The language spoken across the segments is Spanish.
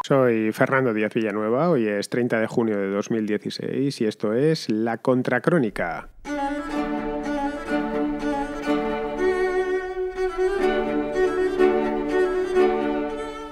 Soy Fernando Díaz Villanueva, hoy es 30 de junio de 2016 y esto es La Contracrónica.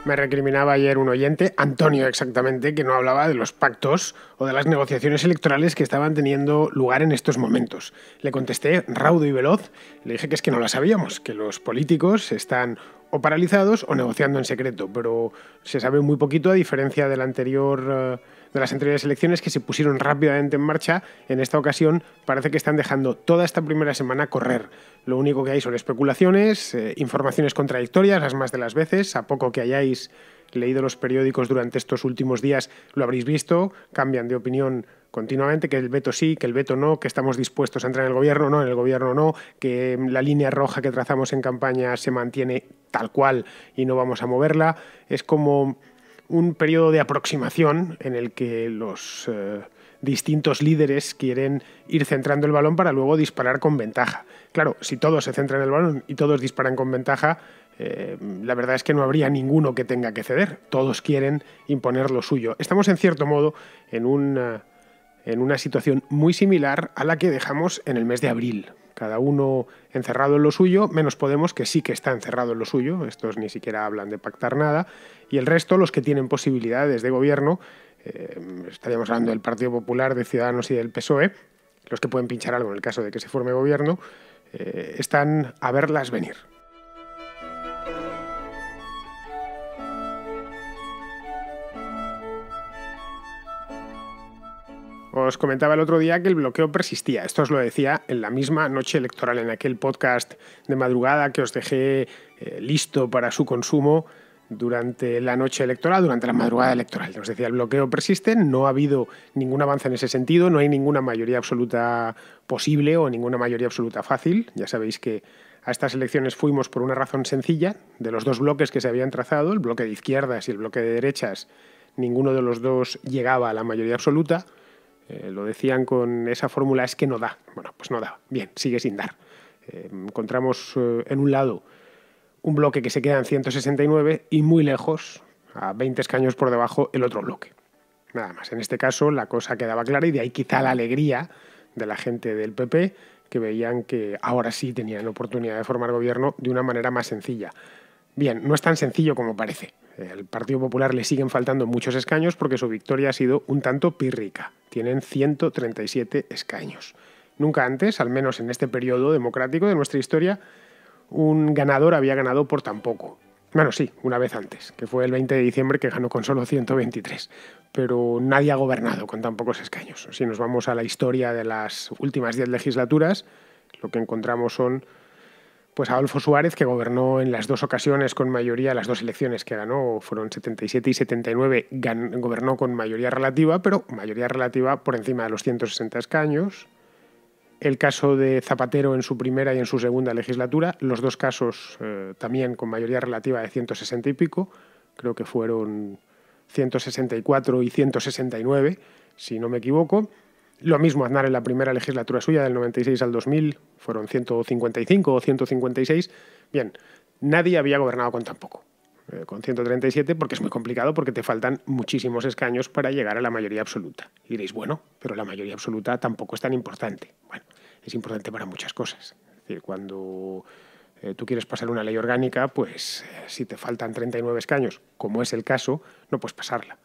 Me recriminaba ayer un oyente, Antonio exactamente, que no hablaba de los pactos o de las negociaciones electorales que estaban teniendo lugar en estos momentos. Le contesté raudo y veloz, le dije que es que no la sabíamos, que los políticos están o paralizados o negociando en secreto, pero se sabe muy poquito a diferencia de las anteriores elecciones que se pusieron rápidamente en marcha. En esta ocasión parece que están dejando toda esta primera semana correr. Lo único que hay son especulaciones, informaciones contradictorias las más de las veces. A poco que hayáis leído los periódicos durante estos últimos días lo habréis visto, cambian de opinión continuamente, que el veto sí, que el veto no, que estamos dispuestos a entrar en el gobierno, no, en el gobierno no, que la línea roja que trazamos en campaña se mantiene tal cual y no vamos a moverla. Es como un periodo de aproximación en el que los distintos líderes quieren ir centrando el balón para luego disparar con ventaja. Claro, si todos se centran en el balón y todos disparan con ventaja, la verdad es que no habría ninguno que tenga que ceder. Todos quieren imponer lo suyo. Estamos, en cierto modo, en una situación muy similar a la que dejamos en el mes de abril. Cada uno encerrado en lo suyo, menos Podemos, que sí que está encerrado en lo suyo, estos ni siquiera hablan de pactar nada, y el resto, los que tienen posibilidades de gobierno, estaríamos hablando del Partido Popular, de Ciudadanos y del PSOE, los que pueden pinchar algo en el caso de que se forme gobierno, están a verlas venir. Os comentaba el otro día que el bloqueo persistía. Esto os lo decía en la misma noche electoral, en aquel podcast de madrugada que os dejé listo para su consumo durante la noche electoral, durante la madrugada electoral. Os decía, el bloqueo persiste, no ha habido ningún avance en ese sentido, no hay ninguna mayoría absoluta posible o ninguna mayoría absoluta fácil. Ya sabéis que a estas elecciones fuimos por una razón sencilla. De los dos bloques que se habían trazado, el bloque de izquierdas y el bloque de derechas, ninguno de los dos llegaba a la mayoría absoluta. Lo decían con esa fórmula, es que no da. Bueno, pues no da. Bien, sigue sin dar. Encontramos en un lado un bloque que se queda en 169 y muy lejos, a 20 escaños por debajo, el otro bloque. Nada más. En este caso la cosa quedaba clara y de ahí quizá la alegría de la gente del PP, que veían que ahora sí tenían oportunidad de formar gobierno de una manera más sencilla. Bien, no es tan sencillo como parece. Al Partido Popular le siguen faltando muchos escaños porque su victoria ha sido un tanto pírrica. Tienen 137 escaños. Nunca antes, al menos en este periodo democrático de nuestra historia, un ganador había ganado por tan poco. Bueno, sí, una vez antes, que fue el 20 de diciembre, que ganó con solo 123. Pero nadie ha gobernado con tan pocos escaños. Si nos vamos a la historia de las últimas 10 legislaturas, lo que encontramos son pues Adolfo Suárez, que gobernó en las dos ocasiones con mayoría, las dos elecciones que ganó fueron 77 y 79, gobernó con mayoría relativa, pero mayoría relativa por encima de los 160 escaños. El caso de Zapatero en su primera y en su segunda legislatura, los dos casos también con mayoría relativa de 160 y pico, creo que fueron 164 y 169, si no me equivoco. Lo mismo Aznar en la primera legislatura suya, del 96 al 2000, fueron 155 o 156. Bien, nadie había gobernado con tan poco, con 137, porque es muy complicado, porque te faltan muchísimos escaños para llegar a la mayoría absoluta. Y diréis, bueno, pero la mayoría absoluta tampoco es tan importante. Bueno, es importante para muchas cosas. Es decir, cuando tú quieres pasar una ley orgánica, pues si te faltan 39 escaños, como es el caso, no puedes pasarla.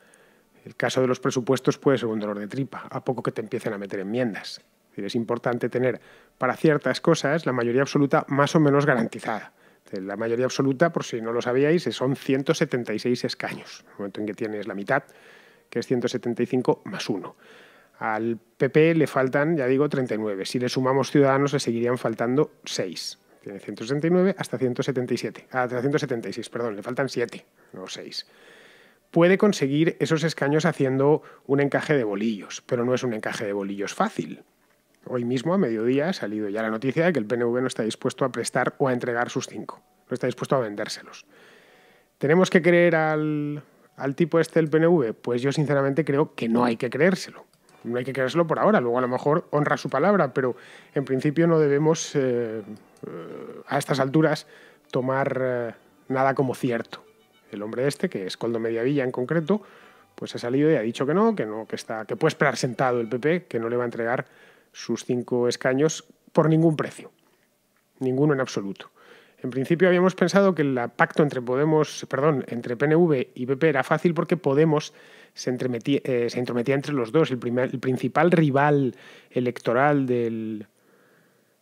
El caso de los presupuestos puede ser un dolor de tripa, a poco que te empiecen a meter enmiendas. Es importante tener para ciertas cosas la mayoría absoluta más o menos garantizada. La mayoría absoluta, por si no lo sabíais, son 176 escaños. En el momento en que tienes la mitad, que es 175 más 1. Al PP le faltan, ya digo, 39. Si le sumamos Ciudadanos, le seguirían faltando 6. Tiene 169 hasta 177. Hasta 176, perdón, le faltan 7, no 6. Puede conseguir esos escaños haciendo un encaje de bolillos, pero no es un encaje de bolillos fácil. Hoy mismo, a mediodía, ha salido ya la noticia de que el PNV no está dispuesto a prestar o a entregar sus 5. No está dispuesto a vendérselos. ¿Tenemos que creer al tipo este del PNV? Pues yo sinceramente creo que no hay que creérselo. No hay que creérselo por ahora, luego a lo mejor honra su palabra, pero en principio no debemos a estas alturas tomar nada como cierto. El hombre este, que es Koldo Mediavilla en concreto, pues ha salido y ha dicho que no, que puede esperar sentado el PP, que no le va a entregar sus 5 escaños por ningún precio. Ninguno en absoluto. En principio habíamos pensado que el pacto entre PNV y PP era fácil porque Podemos se intrometía entre los dos. El principal rival electoral del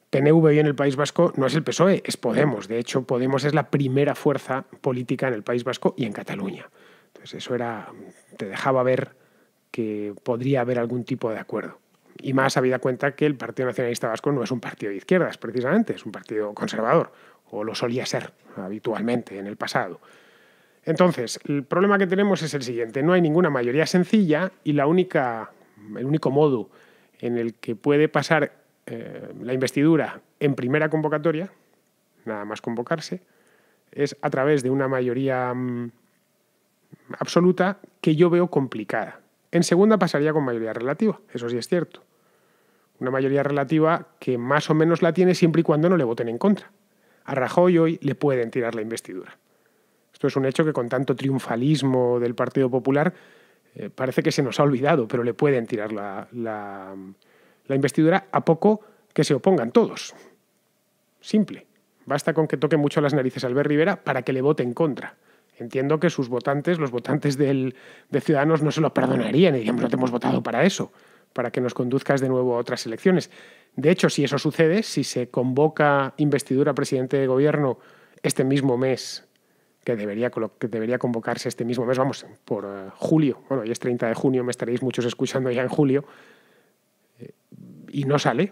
PNV hoy en el País Vasco no es el PSOE, es Podemos. De hecho, Podemos es la primera fuerza política en el País Vasco y en Cataluña. Entonces eso te dejaba ver que podría haber algún tipo de acuerdo. Y más habida cuenta que el Partido Nacionalista Vasco no es un partido de izquierdas, precisamente, es un partido conservador, o lo solía ser habitualmente en el pasado. Entonces, el problema que tenemos es el siguiente: no hay ninguna mayoría sencilla y el único modo en el que puede pasar la investidura en primera convocatoria, nada más convocarse, es a través de una mayoría absoluta que yo veo complicada. En segunda pasaría con mayoría relativa, eso sí es cierto. Una mayoría relativa que más o menos la tiene siempre y cuando no le voten en contra. A Rajoy hoy le pueden tirar la investidura. Esto es un hecho que con tanto triunfalismo del Partido Popular parece que se nos ha olvidado, pero le pueden tirar la investidura a poco que se opongan todos. Simple. Basta con que toque mucho las narices a Albert Rivera para que le vote en contra. Entiendo que sus votantes, los votantes de Ciudadanos, no se lo perdonarían y dirían: no te hemos votado para eso, para que nos conduzcas de nuevo a otras elecciones. De hecho, si eso sucede, si se convoca investidura presidente de gobierno este mismo mes, que debería convocarse este mismo mes, vamos, por julio, bueno, hoy es 30 de junio, me estaréis muchos escuchando ya en julio, y no sale,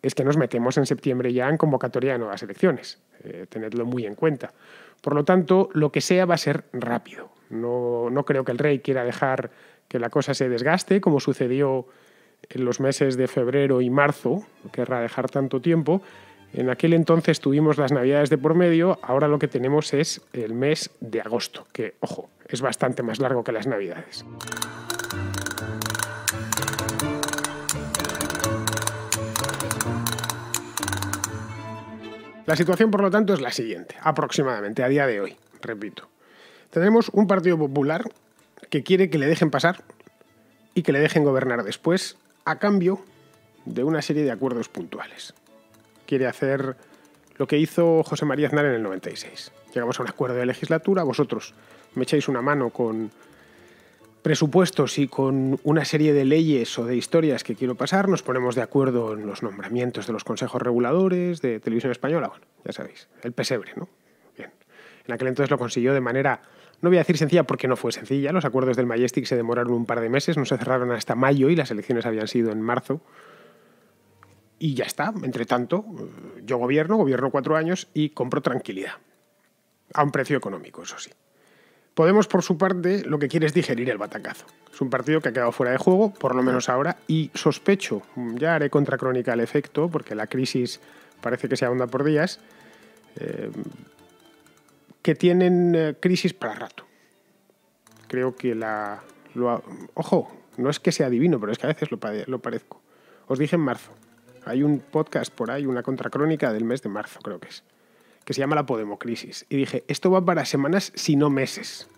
es que nos metemos en septiembre ya en convocatoria de nuevas elecciones. Tenedlo muy en cuenta. Por lo tanto, lo que sea va a ser rápido. No creo que el rey quiera dejar que la cosa se desgaste, como sucedió en los meses de febrero y marzo, no querrá dejar tanto tiempo. En aquel entonces tuvimos las Navidades de por medio, ahora lo que tenemos es el mes de agosto, que, ojo, es bastante más largo que las Navidades. La situación, por lo tanto, es la siguiente, aproximadamente, a día de hoy, repito. Tenemos un Partido Popular que quiere que le dejen pasar y que le dejen gobernar después, a cambio de una serie de acuerdos puntuales. Quiere hacer lo que hizo José María Aznar en el 96. Llegamos a un acuerdo de legislatura, vosotros me echáis una mano con presupuestos y con una serie de leyes o de historias que quiero pasar, nos ponemos de acuerdo en los nombramientos de los consejos reguladores de Televisión Española, bueno, ya sabéis, el pesebre, ¿no? Bien. En aquel entonces lo consiguió de manera, no voy a decir sencilla porque no fue sencilla, los acuerdos del Majestic se demoraron un par de meses, no se cerraron hasta mayo y las elecciones habían sido en marzo. Y ya está, entre tanto, yo gobierno 4 años y compro tranquilidad, a un precio económico, eso sí. Podemos, por su parte, lo que quiere es digerir el batacazo. Es un partido que ha quedado fuera de juego, por lo menos ahora, y sospecho, ya haré contracrónica al efecto, porque la crisis parece que se ahonda por días, que tienen crisis para rato. Creo que ojo, no es que sea divino, pero es que a veces lo parezco. Os dije en marzo, hay un podcast por ahí, una contracrónica del mes de marzo, creo que se llama La Podemocrisis. Y dije, esto va para semanas, si no meses.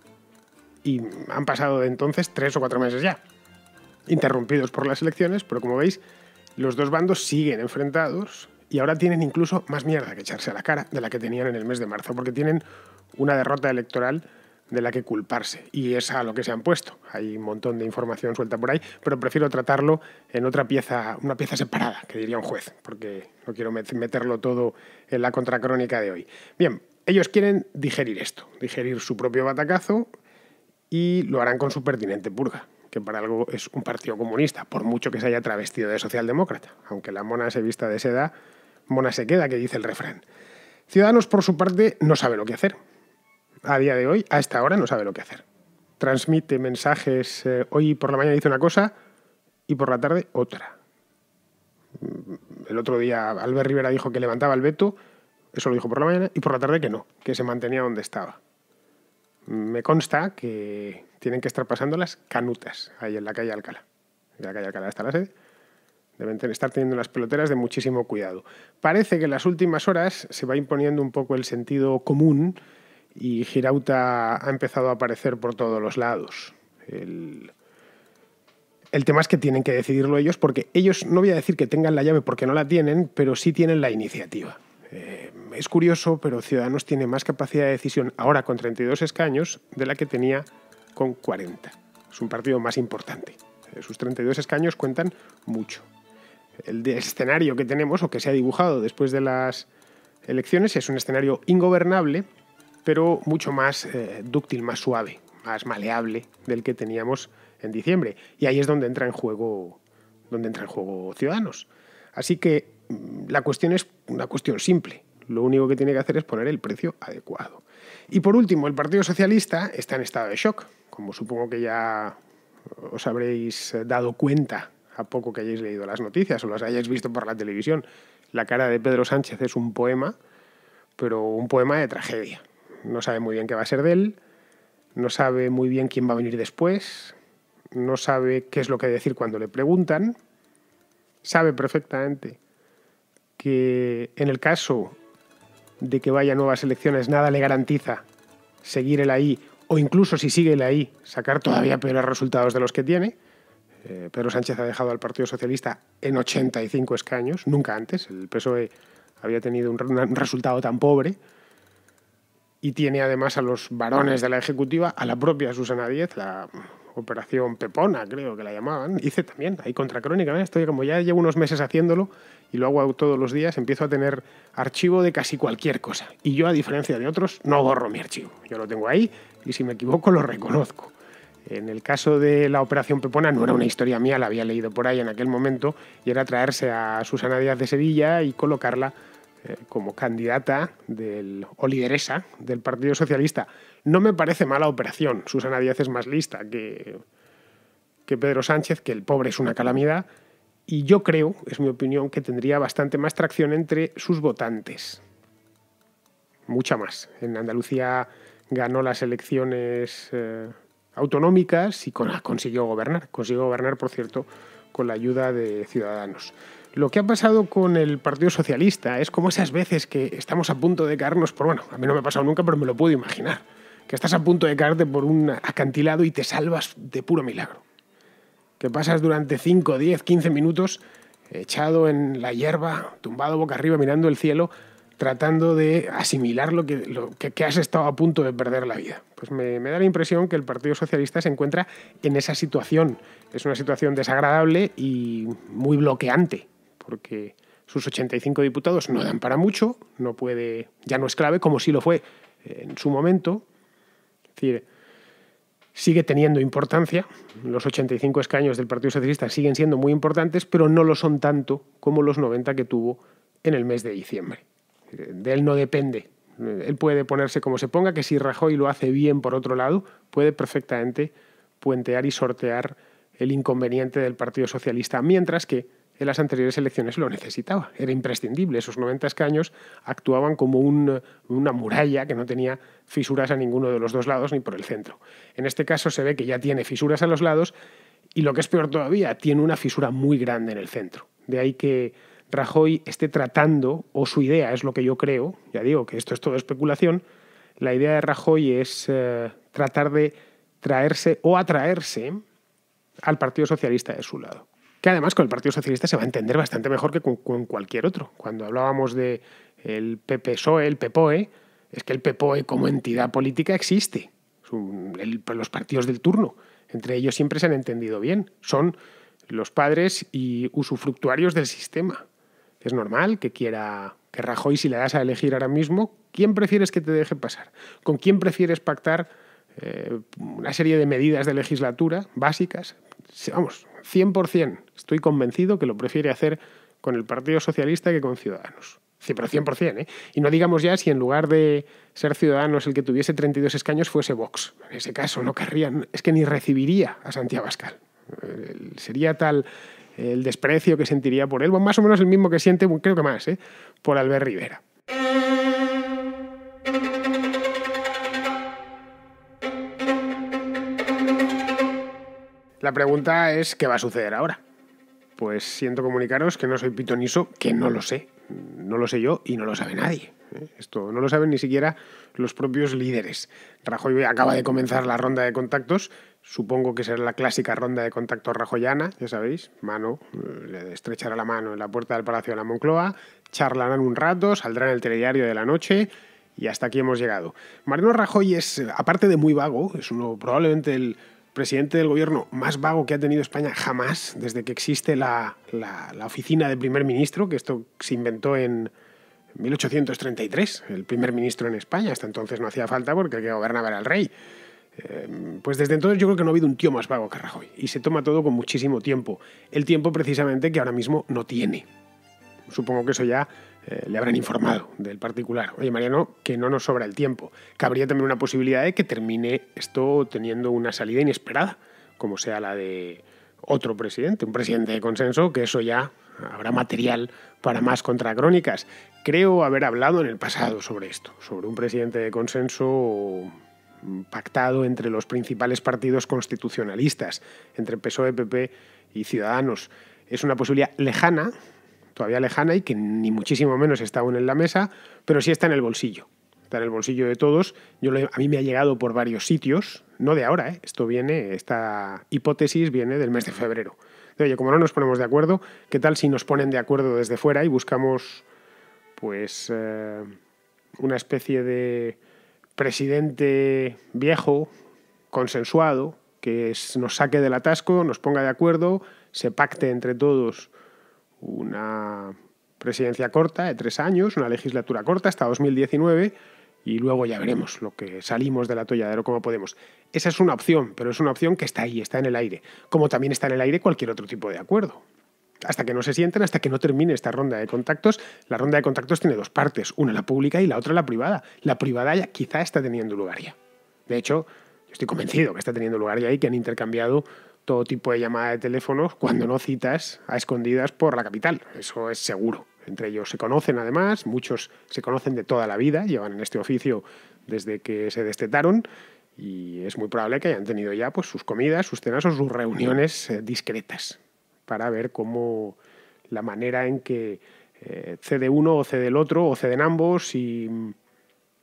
Y han pasado de entonces 3 o 4 meses ya, interrumpidos por las elecciones, pero como veis, los dos bandos siguen enfrentados y ahora tienen incluso más mierda que echarse a la cara de la que tenían en el mes de marzo, porque tienen una derrota electoral de la que culparse, y es a lo que se han puesto. Hay un montón de información suelta por ahí, pero prefiero tratarlo en una pieza separada, que diría un juez, porque no quiero meterlo todo en la contracrónica de hoy. Bien, ellos quieren digerir esto, digerir su propio batacazo, y lo harán con su pertinente purga, que para algo es un partido comunista, por mucho que se haya travestido de socialdemócrata. Aunque la mona se vista de seda, mona se queda, que dice el refrán. Ciudadanos, por su parte, no sabe lo que hacer. A día de hoy, a esta hora, no sabe lo que hacer. Transmite mensajes, hoy por la mañana dice una cosa y por la tarde otra. El otro día Albert Rivera dijo que levantaba el veto, eso lo dijo por la mañana, y por la tarde que no, que se mantenía donde estaba. Me consta que tienen que estar pasando las canutas ahí en la calle Alcalá. En la calle Alcalá está la sede. Deben estar teniendo las peloteras de muchísimo cuidado. Parece que en las últimas horas se va imponiendo un poco el sentido común y Girauta ha empezado a aparecer por todos los lados. El tema es que tienen que decidirlo ellos, porque ellos, no voy a decir que tengan la llave porque no la tienen, pero sí tienen la iniciativa. Es curioso, pero Ciudadanos tiene más capacidad de decisión ahora con 32 escaños de la que tenía con 40. Es un partido más importante. Sus 32 escaños cuentan mucho. El escenario que tenemos, o que se ha dibujado después de las elecciones, es un escenario ingobernable, pero mucho más dúctil, más suave, más maleable del que teníamos en diciembre. Y ahí es donde entra en juego Ciudadanos. Así que la cuestión es una cuestión simple. Lo único que tiene que hacer es poner el precio adecuado. Y por último, el Partido Socialista está en estado de shock. Como supongo que ya os habréis dado cuenta a poco que hayáis leído las noticias o las hayáis visto por la televisión. La cara de Pedro Sánchez es un poema, pero un poema de tragedia. No sabe muy bien qué va a ser de él, no sabe muy bien quién va a venir después, no sabe qué es lo que decir cuando le preguntan, sabe perfectamente que en el caso de que vaya a nuevas elecciones nada le garantiza seguir él ahí, o incluso si sigue él ahí, sacar todavía peores resultados de los que tiene. Pedro Sánchez ha dejado al Partido Socialista en 85 escaños, nunca antes. El PSOE había tenido un resultado tan pobre. Y tiene además a los varones de la Ejecutiva, a la propia Susana Díez, la operación Pepona, creo que la llamaban. Hice también, ahí contracrónica, estoy como ya llevo unos meses haciéndolo y lo hago todos los días, empiezo a tener archivo de casi cualquier cosa. Y yo, a diferencia de otros, no borro mi archivo. Yo lo tengo ahí y si me equivoco lo reconozco. En el caso de la operación Pepona no era una historia mía, la había leído por ahí en aquel momento, y era traerse a Susana Díaz de Sevilla y colocarla como candidata o lideresa del Partido Socialista. No me parece mala operación. Susana Díaz es más lista que Pedro Sánchez, que el pobre es una calamidad, y yo creo, es mi opinión, que tendría bastante más tracción entre sus votantes. Mucha más. En Andalucía ganó las elecciones autonómicas y consiguió gobernar. Consiguió gobernar, por cierto, con la ayuda de Ciudadanos. Lo que ha pasado con el Partido Socialista es como esas veces que estamos a punto de caernos a mí no me ha pasado nunca, pero me lo puedo imaginar, que estás a punto de caerte por un acantilado y te salvas de puro milagro. Que pasas durante 5, 10, 15 minutos echado en la hierba, tumbado boca arriba mirando el cielo, tratando de asimilar lo que has estado a punto de perder la vida. Pues me da la impresión que el Partido Socialista se encuentra en esa situación. Es una situación desagradable y muy bloqueante, porque sus 85 diputados no dan para mucho, ya no es clave, como sí lo fue en su momento. Es decir, sigue teniendo importancia, los 85 escaños del Partido Socialista siguen siendo muy importantes, pero no lo son tanto como los 90 que tuvo en el mes de diciembre. De él no depende. Él puede ponerse como se ponga, que si Rajoy lo hace bien por otro lado, puede perfectamente puentear y sortear el inconveniente del Partido Socialista, mientras que en las anteriores elecciones lo necesitaba. Era imprescindible. Esos 90 escaños actuaban como una muralla que no tenía fisuras a ninguno de los dos lados ni por el centro. En este caso se ve que ya tiene fisuras a los lados y, lo que es peor todavía, tiene una fisura muy grande en el centro. De ahí que Rajoy esté tratando, o su idea es lo que yo creo, ya digo que esto es todo especulación, la idea de Rajoy es tratar de traerse o atraerse al Partido Socialista de su lado. Que además con el Partido Socialista se va a entender bastante mejor que con cualquier otro. Cuando hablábamos del PPSOE, el PPOE, es que el PPOE como entidad política existe. Los partidos del turno, entre ellos siempre se han entendido bien. Son los padres y usufructuarios del sistema. Es normal que Rajoy, si le das a elegir ahora mismo, ¿quién prefieres que te deje pasar? ¿Con quién prefieres pactar una serie de medidas de legislatura básicas? Vamos, 100%. Estoy convencido que lo prefiere hacer con el Partido Socialista que con Ciudadanos. Sí, pero 100%, ¿eh? Y no digamos ya si en lugar de ser Ciudadanos el que tuviese 32 escaños fuese Vox. En ese caso no querrían, es que ni recibiría a Santiago Abascal. Sería tal el desprecio que sentiría por él, más o menos el mismo que siente, creo que más, por Albert Rivera. La pregunta es, ¿qué va a suceder ahora? Pues siento comunicaros que no soy pitoniso, que no lo sé. No lo sé yo y no lo sabe nadie. Esto no lo saben ni siquiera los propios líderes. Rajoy acaba de comenzar la ronda de contactos. Supongo que será la clásica ronda de contactos rajoyana, ya sabéis, le estrechará la mano en la puerta del Palacio de la Moncloa, charlarán un rato, saldrán en el telediario de la noche y hasta aquí hemos llegado. Mariano Rajoy es, aparte de muy vago, es probablemente el presidente del gobierno más vago que ha tenido España jamás, desde que existe la oficina de primer ministro, que esto se inventó en 1833, el primer ministro en España. Hasta entonces no hacía falta porque el que gobernaba era el rey. Pues desde entonces yo creo que no ha habido un tío más vago que Rajoy. Y se toma todo con muchísimo tiempo. El tiempo precisamente que ahora mismo no tiene. Supongo que eso ya le habrán informado del particular. Oye, Mariano, que no nos sobra el tiempo. Cabría también una posibilidad de que termine esto teniendo una salida inesperada, como sea la de otro presidente, un presidente de consenso, que eso ya habrá material para más contracrónicas. Creo haber hablado en el pasado sobre esto, sobre un presidente de consenso pactado entre los principales partidos constitucionalistas, entre PSOE, PP y Ciudadanos. Es una posibilidad lejana, todavía lejana, y que ni muchísimo menos está aún en la mesa, pero sí está en el bolsillo. Está en el bolsillo de todos. A mí me ha llegado por varios sitios, no de ahora, esta hipótesis viene del mes de febrero. Oye, como no nos ponemos de acuerdo, ¿qué tal si nos ponen de acuerdo desde fuera y buscamos pues una especie de presidente viejo, consensuado, que nos saque del atasco, nos ponga de acuerdo, se pacte entre todos una presidencia corta de 3 años, una legislatura corta hasta 2019 y luego ya veremos lo que salimos del atolladero como podemos. Esa es una opción, pero es una opción que está ahí, está en el aire, como también está en el aire cualquier otro tipo de acuerdo. Hasta que no se sienten, hasta que no termine esta ronda de contactos. La ronda de contactos tiene 2 partes, una la pública y la otra la privada. La privada ya quizá está teniendo lugar ya. De hecho, yo estoy convencido que está teniendo lugar ya y que han intercambiado todo tipo de llamada de teléfono, cuando no citas a escondidas por la capital. Eso es seguro. Entre ellos se conocen además, muchos se conocen de toda la vida, llevan en este oficio desde que se destetaron y es muy probable que hayan tenido ya pues, sus comidas, sus cenas o sus reuniones discretas para ver cómo la manera en que cede uno o cede el otro o ceden ambos y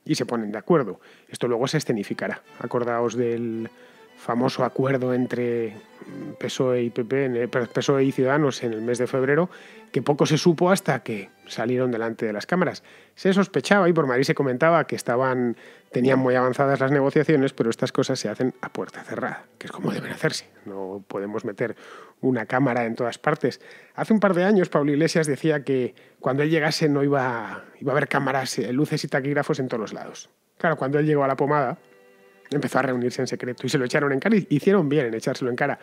se ponen de acuerdo. Esto luego se escenificará. Acordaos del famoso acuerdo entre PSOE y PP, PSOE y Ciudadanos en el mes de febrero, que poco se supo hasta que salieron delante de las cámaras. Se sospechaba y por Madrid se comentaba que tenían muy avanzadas las negociaciones, pero estas cosas se hacen a puerta cerrada, que es como deben hacerse. No podemos meter una cámara en todas partes. Hace un par de años Pablo Iglesias decía que cuando él llegase no iba a haber cámaras, luces y taquígrafos en todos los lados. Claro, cuando él llegó a la pomada, empezó a reunirse en secreto y se lo echaron en cara y hicieron bien en echárselo en cara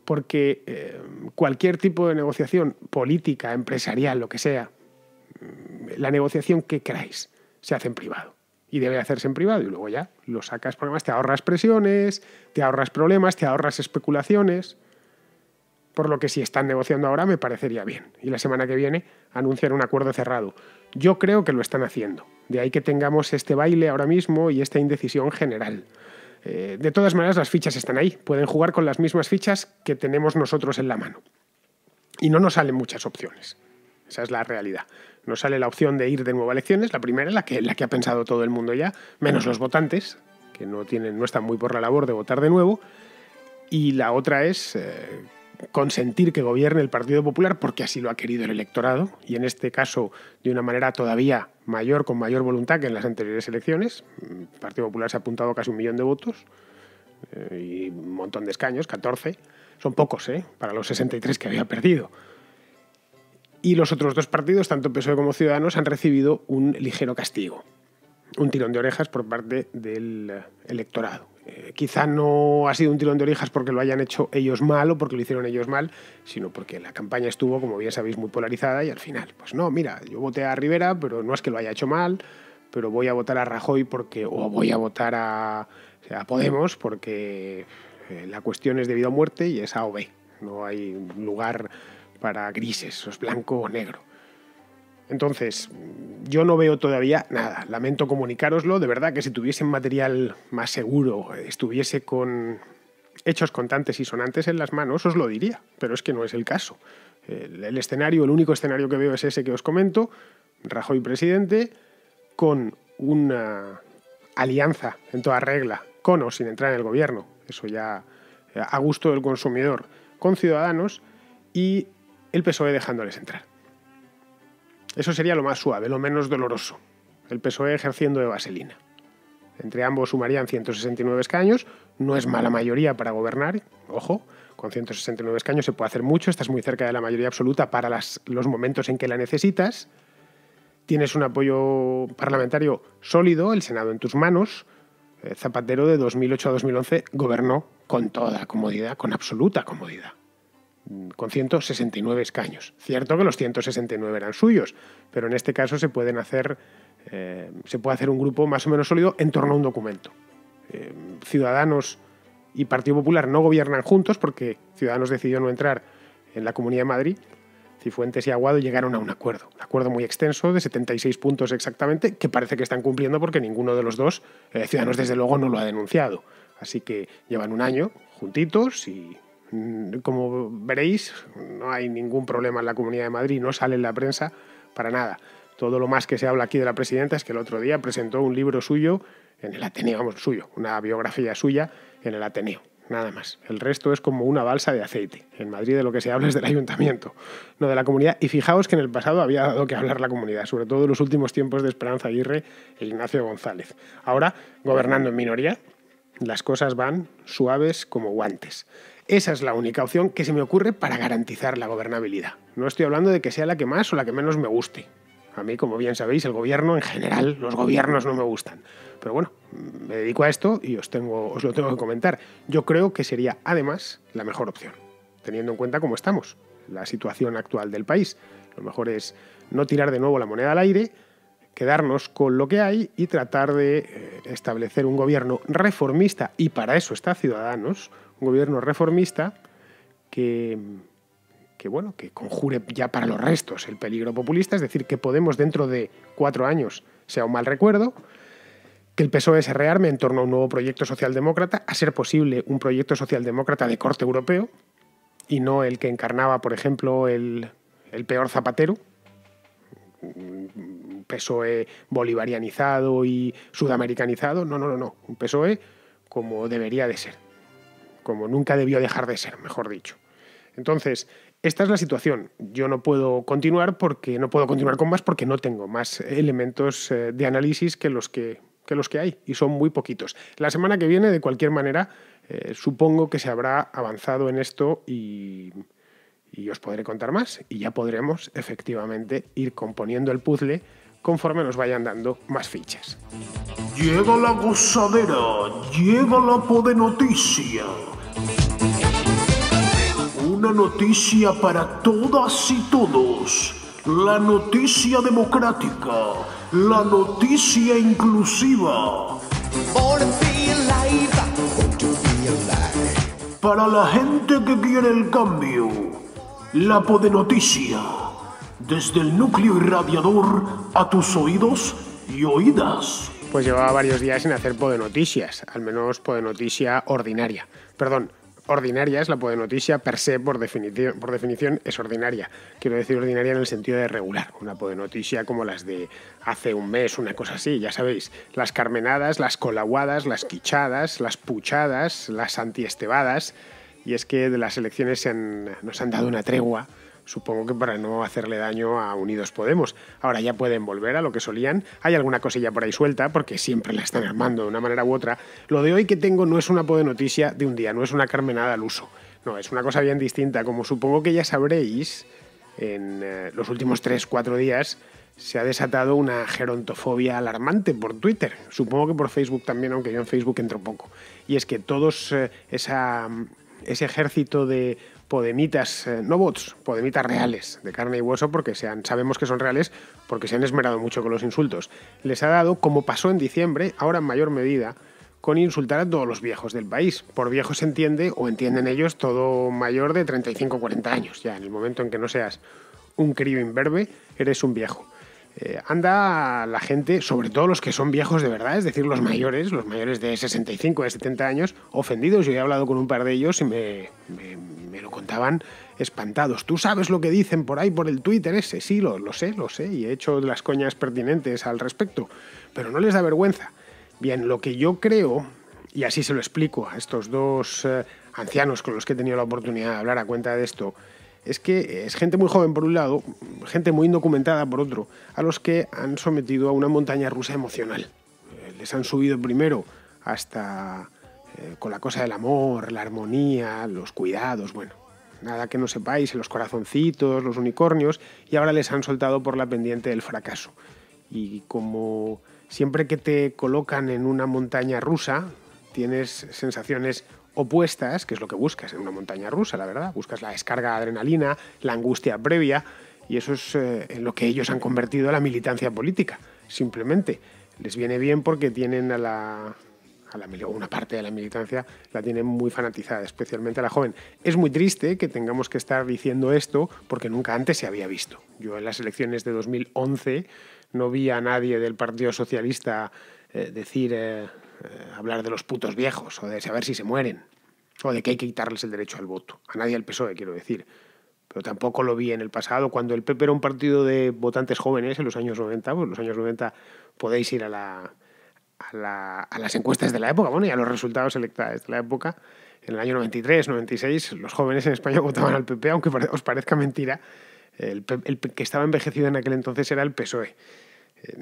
porque cualquier tipo de negociación política, empresarial, lo que sea, la negociación que queráis se hace en privado y debe hacerse en privado y luego ya lo sacas porque además te ahorras presiones, te ahorras problemas, te ahorras especulaciones, por lo que si están negociando ahora me parecería bien y la semana que viene anunciar un acuerdo cerrado. Yo creo que lo están haciendo, de ahí que tengamos este baile ahora mismo y esta indecisión general. De todas maneras, las fichas están ahí. Pueden jugar con las mismas fichas que tenemos nosotros en la mano. Y no nos salen muchas opciones. Esa es la realidad. Nos sale la opción de ir de nuevo a elecciones, la primera, la que ha pensado todo el mundo ya, menos los votantes, que no están muy por la labor de votar de nuevo. Y la otra es consentir que gobierne el Partido Popular porque así lo ha querido el electorado y en este caso de una manera todavía mayor, con mayor voluntad que en las anteriores elecciones. El Partido Popular se ha apuntado casi 1 millón de votos y un montón de escaños, 14. Son pocos, para los 63 que había perdido. Y los otros 2 partidos, tanto PSOE como Ciudadanos, han recibido un ligero castigo, un tirón de orejas por parte del electorado. Quizá no ha sido un tirón de orejas porque lo hayan hecho ellos mal o porque lo hicieron ellos mal, sino porque la campaña estuvo, como bien sabéis, muy polarizada y al final, pues no, mira, yo voté a Rivera, pero no es que lo haya hecho mal, pero voy a votar a Rajoy o voy a votar a Podemos porque la cuestión es de vida o muerte y es A o B. No hay lugar para grises, es blanco o negro. Entonces, yo no veo todavía nada. Lamento comunicároslo. De verdad que si tuviesen material más seguro, estuviese con hechos contantes y sonantes en las manos, os lo diría. Pero es que no es el caso. El único escenario que veo es ese que os comento. Rajoy presidente, con una alianza en toda regla, con o sin entrar en el gobierno, eso ya a gusto del consumidor, con Ciudadanos, y el PSOE dejándoles entrar. Eso sería lo más suave, lo menos doloroso. El PSOE ejerciendo de vaselina. Entre ambos sumarían 169 escaños, no es mala mayoría para gobernar, ojo, con 169 escaños se puede hacer mucho, estás muy cerca de la mayoría absoluta para los momentos en que la necesitas, tienes un apoyo parlamentario sólido, el Senado en tus manos. Zapatero de 2008 a 2011 gobernó con toda comodidad, con absoluta comodidad, con 169 escaños. Cierto que los 169 eran suyos, pero en este caso se puede hacer un grupo más o menos sólido en torno a un documento. Ciudadanos y Partido Popular no gobiernan juntos porque Ciudadanos decidió no entrar en la Comunidad de Madrid. Cifuentes y Aguado llegaron a un acuerdo muy extenso de 76 puntos exactamente, que parece que están cumpliendo porque ninguno de los dos, Ciudadanos desde luego no lo ha denunciado. Así que llevan un año juntitos y, como veréis, no hay ningún problema en la Comunidad de Madrid, no sale en la prensa para nada. Todo lo más que se habla aquí de la presidenta es que el otro día presentó un libro suyo en el Ateneo, una biografía suya en el Ateneo. Nada más. El resto es como una balsa de aceite. En Madrid de lo que se habla es del ayuntamiento, no de la comunidad. Y fijaos que en el pasado había dado que hablar la comunidad, sobre todo en los últimos tiempos de Esperanza Aguirre e Ignacio González. Ahora, gobernando en minoría, las cosas van suaves como guantes. Esa es la única opción que se me ocurre para garantizar la gobernabilidad. No estoy hablando de que sea la que más o la que menos me guste. A mí, como bien sabéis, el gobierno en general, los gobiernos no me gustan. Pero bueno, me dedico a esto y os lo tengo que comentar. Yo creo que sería, además, la mejor opción, teniendo en cuenta cómo estamos, la situación actual del país. Lo mejor es no tirar de nuevo la moneda al aire, quedarnos con lo que hay y tratar de establecer un gobierno reformista, y para eso está Ciudadanos, un gobierno reformista que conjure ya para los restos el peligro populista, es decir, que Podemos dentro de 4 años sea un mal recuerdo, que el PSOE se rearme en torno a un nuevo proyecto socialdemócrata, a ser posible un proyecto socialdemócrata de corte europeo y no el que encarnaba, por ejemplo, el peor Zapatero, un PSOE bolivarianizado y sudamericanizado. No, un PSOE como debería de ser, como nunca debió dejar de ser, mejor dicho. Entonces, esta es la situación. Yo no puedo continuar con más porque no tengo más elementos de análisis que los que hay, y son muy poquitos. La semana que viene, de cualquier manera, supongo que se habrá avanzado en esto y os podré contar más, y ya podremos efectivamente ir componiendo el puzzle conforme nos vayan dando más fichas. Llega la gozadera, llega la podenoticia. Una noticia para todas y todos. La noticia democrática. La noticia inclusiva. Para la gente que quiere el cambio. La podenoticia. Desde el núcleo irradiador a tus oídos y oídas. Pues llevaba varios días sin hacer podenoticias, al menos podenoticia ordinaria. Perdón. Ordinaria es la podenoticia per se, por definición es ordinaria. Quiero decir ordinaria en el sentido de regular. Una podenoticia como las de hace un mes, una cosa así, ya sabéis. Las carmenadas, las colaguadas, las quichadas, las puchadas, las antiestebadas. Y es que de las elecciones nos han dado una tregua, supongo que para no hacerle daño a Unidos Podemos. Ahora ya pueden volver a lo que solían. Hay alguna cosilla por ahí suelta, porque siempre la están armando de una manera u otra. Lo de hoy que tengo no es una podenoticia de un día, no es una carmenada al uso. No, es una cosa bien distinta. Como supongo que ya sabréis, en los últimos 3-4 días se ha desatado una gerontofobia alarmante por Twitter. Supongo que por Facebook también, aunque yo en Facebook entro poco. Y es que todos ese ejército de podemitas, no bots, podemitas reales, de carne y hueso, porque sabemos que son reales, porque se han esmerado mucho con los insultos. Les ha dado, como pasó en diciembre, ahora en mayor medida, con insultar a todos los viejos del país. Por viejo se entiende, o entienden ellos, todo mayor de 35 o 40 años. Ya en el momento en que no seas un crío imberbe, eres un viejo. Anda la gente, sobre todo los que son viejos de verdad, es decir, los mayores de 65, de 70 años, ofendidos. Yo he hablado con un par de ellos y me me lo contaban espantados. ¿Tú sabes lo que dicen por ahí, por el Twitter ese? Sí, lo sé, y he hecho las coñas pertinentes al respecto, pero no les da vergüenza. Bien, lo que yo creo, y así se lo explico a estos dos ancianos con los que he tenido la oportunidad de hablar a cuenta de esto, es que es gente muy joven por un lado, gente muy indocumentada por otro, a los que han sometido a una montaña rusa emocional. Les han subido primero hasta con la cosa del amor, la armonía, los cuidados, bueno, nada que no sepáis, los corazoncitos, los unicornios, y ahora les han soltado por la pendiente del fracaso. Y como siempre que te colocan en una montaña rusa, tienes sensaciones opuestas, que es lo que buscas en una montaña rusa, la verdad. Buscas la descarga de adrenalina, la angustia previa, y eso es en lo que ellos han convertido la militancia política. Simplemente les viene bien porque tienen una parte de la militancia la tienen muy fanatizada, especialmente a la joven. Es muy triste que tengamos que estar diciendo esto porque nunca antes se había visto. Yo en las elecciones de 2011 no vi a nadie del Partido Socialista hablar de los putos viejos o de saber si se mueren o de que hay que quitarles el derecho al voto. A nadie del PSOE, quiero decir. Pero tampoco lo vi en el pasado, cuando el PP era un partido de votantes jóvenes en los años 90. Pues en los años 90 podéis ir a las encuestas de la época, bueno, y a los resultados electorales de la época. En el año 93, 96, los jóvenes en España votaban al PP, aunque os parezca mentira. El que estaba envejecido en aquel entonces era el PSOE.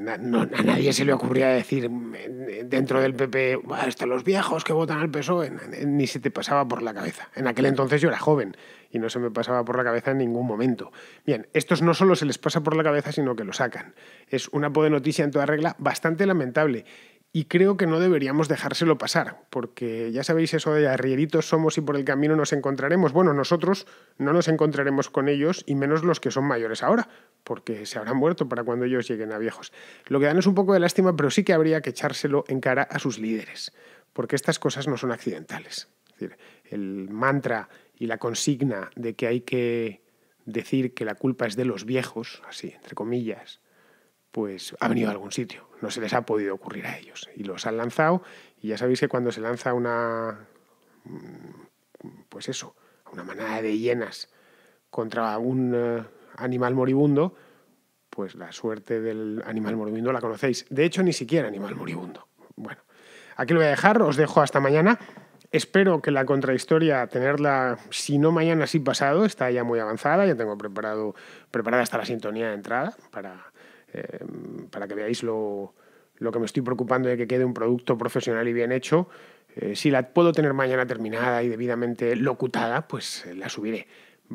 A nadie se le ocurría decir dentro del PP, están los viejos que votan al PSOE, ni se te pasaba por la cabeza. En aquel entonces yo era joven y no se me pasaba por la cabeza en ningún momento. Bien, estos no solo se les pasa por la cabeza, sino que lo sacan. Es una podenoticia en toda regla bastante lamentable. Y creo que no deberíamos dejárselo pasar, porque ya sabéis eso de arrieritos somos y por el camino nos encontraremos. Bueno, nosotros no nos encontraremos con ellos, y menos los que son mayores ahora, porque se habrán muerto para cuando ellos lleguen a viejos. Lo que dan es un poco de lástima, pero sí que habría que echárselo en cara a sus líderes, porque estas cosas no son accidentales. Es decir, el mantra y la consigna de que hay que decir que la culpa es de los viejos, así, entre comillas, pues ha venido a algún sitio, no se les ha podido ocurrir a ellos y los han lanzado, y ya sabéis que cuando se lanza una manada de hienas contra un animal moribundo, pues la suerte del animal moribundo la conocéis. De hecho, ni siquiera animal moribundo. Bueno, aquí lo voy a dejar, os dejo hasta mañana. Espero que la contrahistoria, tenerla, si no mañana, sí pasado, está ya muy avanzada, ya tengo preparada hasta la sintonía de entrada para que veáis lo que me estoy preocupando de que quede un producto profesional y bien hecho. Si la puedo tener mañana terminada y debidamente locutada, pues la subiré.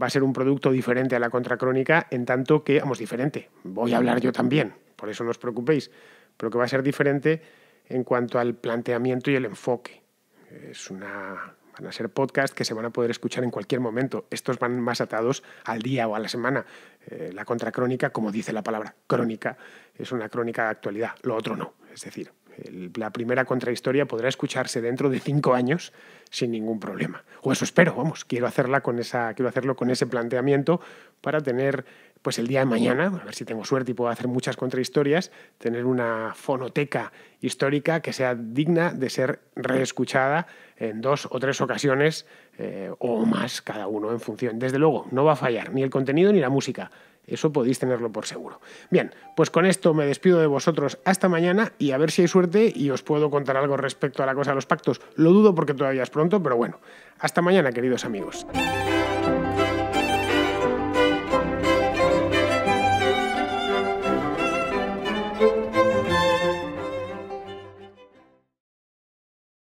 Va a ser un producto diferente a la Contracrónica, en tanto que, diferente, voy a hablar yo también, por eso no os preocupéis, pero que va a ser diferente en cuanto al planteamiento y el enfoque. Van a ser podcasts que se van a poder escuchar en cualquier momento. Estos van más atados al día o a la semana. La Contracrónica, como dice la palabra crónica, es una crónica de actualidad. Lo otro no. Es decir, la primera contrahistoria podrá escucharse dentro de 5 años sin ningún problema. O eso espero, quiero hacerlo con ese planteamiento para tener, pues el día de mañana, a ver si tengo suerte y puedo hacer muchas contrahistorias, tener una fonoteca histórica que sea digna de ser reescuchada en 2 o 3 ocasiones o más, cada uno en función. Desde luego, no va a fallar ni el contenido ni la música. Eso podéis tenerlo por seguro. Bien, pues con esto me despido de vosotros hasta mañana, y a ver si hay suerte y os puedo contar algo respecto a la cosa de los pactos. Lo dudo porque todavía es pronto, pero bueno. Hasta mañana, queridos amigos.